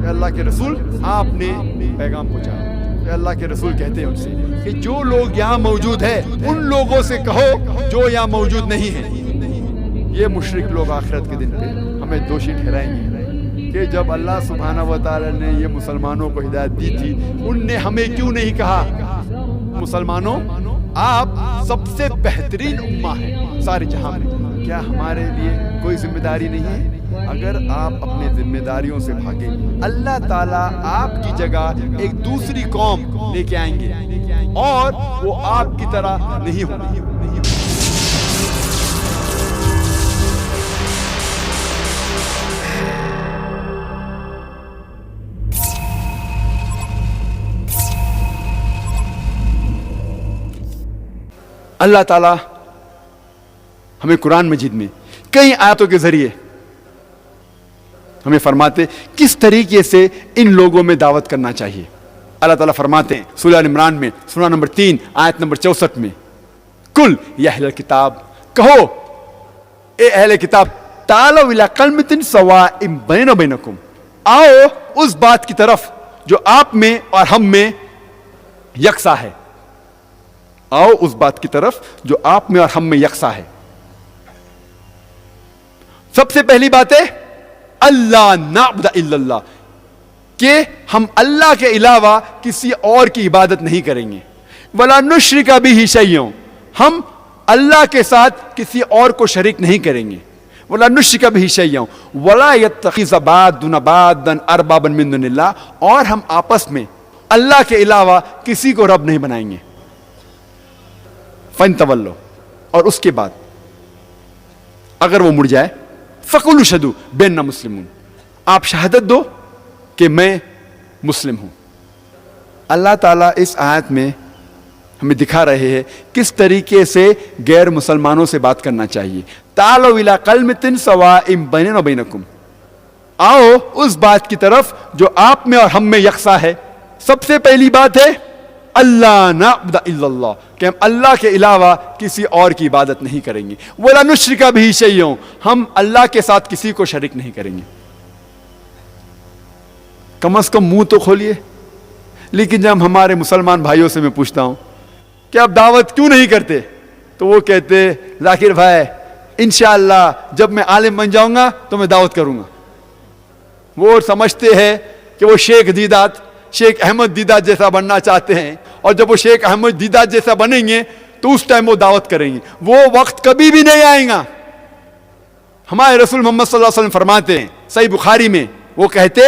کہ اللہ کے رسول آپ نے پیغام پہنچایا۔ کہ اللہ کے رسول کہتے ہیں ان سے کہ جو لوگ یہاں موجود ہیں ان لوگوں سے کہو جو یہاں موجود نہیں ہیں۔ یہ مشرک لوگ آخرت کے دن پہ ہمیں دوشی ٹھہرائیں گے کہ جب اللہ سبحانہ و تعالی نے یہ مسلمانوں کو ہدایت دی تھی ان نے ہمیں کیوں نہیں کہا مسلمانوں آپ سب سے بہترین امہ ہیں سارے جہاں میں، کیا ہمارے لیے کوئی ذمہ داری نہیں ہے؟ اگر آپ اپنے ذمہ داریوں سے بھاگیں اللہ تعالیٰ آپ کی جگہ ایک دوسری قوم لے کے آئیں گے اور وہ آپ کی طرح نہیں ہوگی۔ اللہ تعالیٰ ہمیں قرآن مجید میں کئی آیتوں کے ذریعے ہمیں فرماتے کس طریقے سے ان لوگوں میں دعوت کرنا چاہیے۔ اللہ تعالیٰ فرماتے ہیں سورہ ال عمران میں سورہ نمبر 3 آیت نمبر 64 میں کل یا اہل کتاب کہو اے اہل کتاب تعالوا الی کلمۃ سواء بیننا و بینکم، آؤ اس بات کی طرف جو آپ میں اور ہم میں یکساں ہے، آؤ اس بات کی طرف جو آپ میں اور ہم میں یکساں ہے۔ سب سے پہلی بات ہے اللہ نعبد الا اللہ، کہ ہم اللہ کے علاوہ کسی اور کی عبادت نہیں کریں گے۔ ولا نشرک بہ شیئا، ہم اللہ کے ساتھ کسی اور کو شریک نہیں کریں گے۔ ولا نشرک بہ شیئا ولا یتخذ بعضنا بعضا اربابا من دون اللہ، اور ہم آپس میں اللہ کے علاوہ کسی کو رب نہیں بنائیں گے۔ فَإِن تَوَلَّوْا، اور اس کے بعد اگر وہ مڑ جائے فَقُولُوا اشْهَدُوا بِأَنَّا مُسْلِمُونَ، آپ شہادت دو کہ میں مسلم ہوں۔ اللہ تعالیٰ اس آیت میں ہمیں دکھا رہے ہیں کس طریقے سے غیر مسلمانوں سے بات کرنا چاہیے۔ تعالوا الی کلمۃ سواء بیننا و بینکم، آؤ اس بات کی طرف جو آپ میں اور ہم میں یکساں ہے۔ سب سے پہلی بات ہے اللہ نعبد الا اللہ، کہ ہم اللہ کے علاوہ کسی اور کی عبادت نہیں کریں گے۔ ولا نشرک بہ شیئا، ہم اللہ کے ساتھ کسی کو شریک نہیں کریں گے۔ کم از کم منہ تو کھولیے۔ لیکن جب ہمارے مسلمان بھائیوں سے میں پوچھتا ہوں کہ آپ دعوت کیوں نہیں کرتے تو وہ کہتے ذاکر بھائی انشاءاللہ جب میں عالم بن جاؤں گا تو میں دعوت کروں گا۔ وہ سمجھتے ہیں کہ وہ شیخ احمد دیدات جیسا بننا چاہتے ہیں، اور جب وہ شیخ احمد دیدات جیسا بنیں گے تو اس ٹائم وہ دعوت کریں گے۔ وہ وقت کبھی بھی نہیں آئے گا۔ ہمارے رسول محمد صلی اللہ علیہ وسلم فرماتے ہیں صحیح بخاری میں، وہ کہتے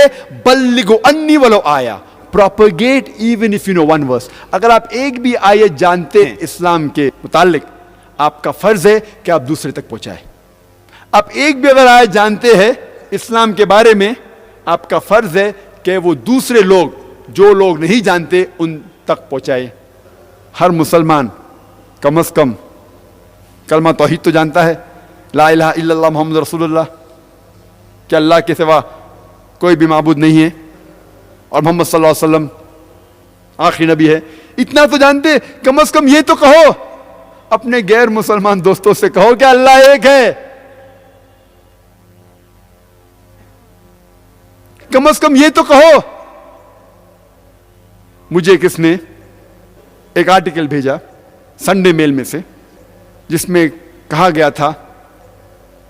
بلغوا انی ولو آیا، propagate even if you know one verse، اگر آپ ایک بھی آیت جانتے ہیں اسلام کے متعلق آپ کا فرض ہے کہ آپ دوسرے تک پہنچائیں۔ آپ ایک بھی اگر آیت جانتے ہیں اسلام کے بارے میں آپ کا فرض ہے کہ وہ دوسرے لوگ جو لوگ نہیں جانتے ان تک پہنچائے۔ ہر مسلمان کم از کم کلمہ توحید تو جانتا ہے، لا الہ الا اللہ محمد رسول اللہ، کہ اللہ کے سوا کوئی بھی معبود نہیں ہے اور محمد صلی اللہ علیہ وسلم آخری نبی ہے۔ اتنا تو جانتے، کم از کم یہ تو کہو، اپنے غیر مسلمان دوستوں سے کہو کہ اللہ ایک ہے۔ کم از کم یہ تو کہو۔ مجھے کس نے ایک آرٹیکل بھیجا سنڈے میل میں سے جس میں کہا گیا تھا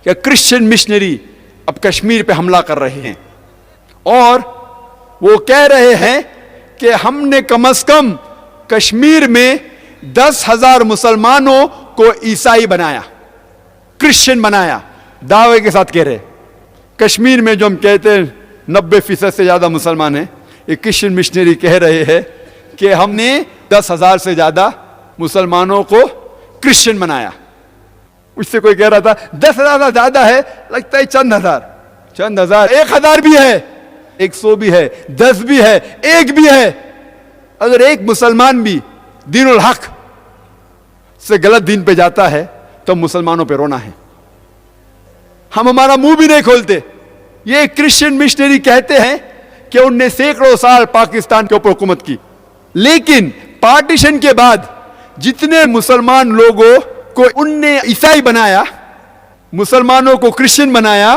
کہ کرسچن مشنری اب کشمیر پہ حملہ کر رہے ہیں، اور وہ کہہ رہے ہیں کہ ہم نے کم از کم کشمیر میں 10,000 مسلمانوں کو عیسائی بنایا، کرسچن بنایا۔ دعوے کے ساتھ کہہ رہے کشمیر میں جو ہم کہتے ہیں 90% سے زیادہ مسلمان ہیں، یہ کرسچن مشنری کہہ رہے ہیں کہ ہم نے 10,000 سے زیادہ مسلمانوں کو کرسچن بنایا۔ اس سے کوئی کہہ رہا تھا 10,000 زیادہ ہے، لگتا ہے چند ہزار، 1,000 بھی ہے، 100 بھی ہے، 10 بھی ہے، 1 بھی ہے۔ اگر ایک مسلمان بھی دین الحق سے غلط دین پہ جاتا ہے تو مسلمانوں پہ رونا ہے۔ ہم ہمارا منہ بھی نہیں کھولتے۔ یہ کرسچن مشنری کہتے ہیں کہ ان نے سینکڑوں سال پاکستان کے اوپر حکومت کی، لیکن پارٹیشن کے بعد جتنے مسلمان لوگوں کو ان نے عیسائی بنایا، مسلمانوں کو کرسچن بنایا،